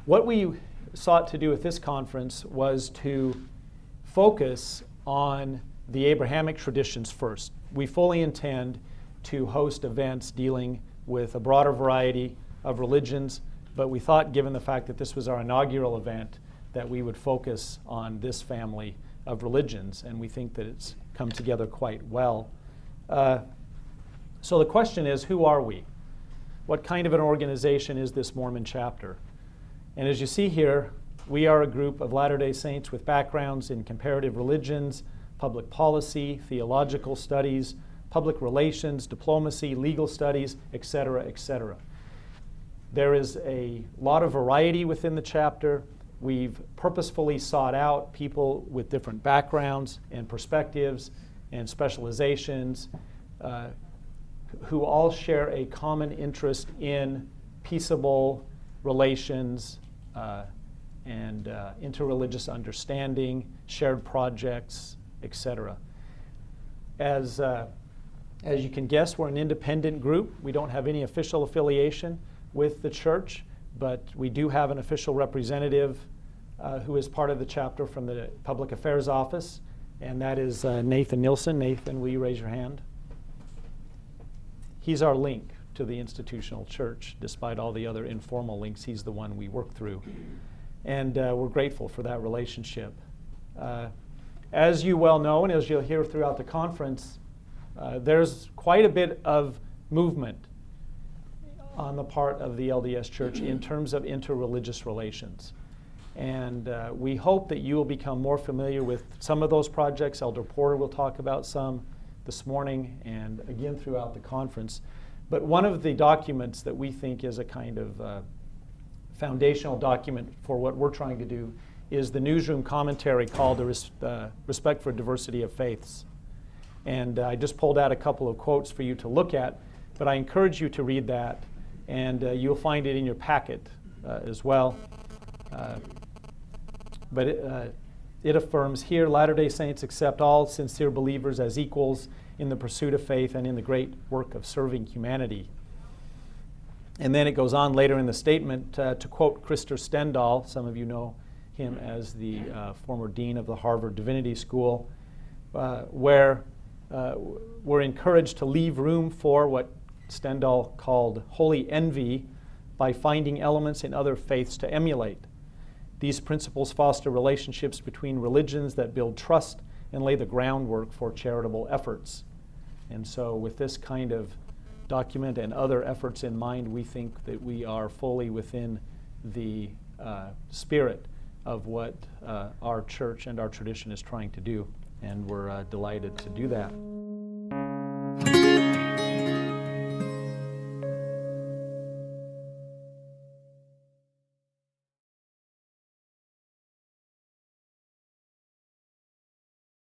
What we sought to do at this conference was to focus on the Abrahamic traditions first. We fully intend to host events dealing with a broader variety of religions, but we thought, given the fact that this was our inaugural event, that we would focus on this family of religions, and we think that it's come together quite well. So the question is, who are we? What kind of an organization is this Mormon chapter? And as you see here, we are a group of Latter-day Saints with backgrounds in comparative religions, public policy, theological studies, public relations, diplomacy, legal studies, etc., etc. There is a lot of variety within the chapter. We've purposefully sought out people with different backgrounds and perspectives and specializations who all share a common interest in peaceable relations and interreligious understanding, shared projects, etc. As you can guess, we're an independent group. We don't have any official affiliation with the church, but we do have an official representative who is part of the chapter from the Public Affairs Office, and that is Nathan Nilsson. Nathan, will you raise your hand? He's our link to the institutional church. Despite all the other informal links, he's the one we work through. And we're grateful for that relationship. As you well know, and as you'll hear throughout the conference, there's quite a bit of movement on the part of the LDS Church in terms of interreligious relations. And we hope that you will become more familiar with some of those projects. Elder Porter will talk about some this morning and again throughout the conference. But one of the documents that we think is a kind of foundational document for what we're trying to do is the newsroom commentary called the Respect for Diversity of Faiths. And I just pulled out a couple of quotes for you to look at, but I encourage you to read that, and you'll find it in your packet as well. But it affirms here, Latter-day Saints accept all sincere believers as equals in the pursuit of faith and in the great work of serving humanity. And then it goes on later in the statement to quote Krister Stendahl. Some of you know him as the former dean of the Harvard Divinity School, where we're encouraged to leave room for what Stendahl called holy envy by finding elements in other faiths to emulate. These principles foster relationships between religions that build trust and lay the groundwork for charitable efforts. And so with this kind of document and other efforts in mind, we think that we are fully within the spirit of what our church and our tradition is trying to do. And we're delighted to do that.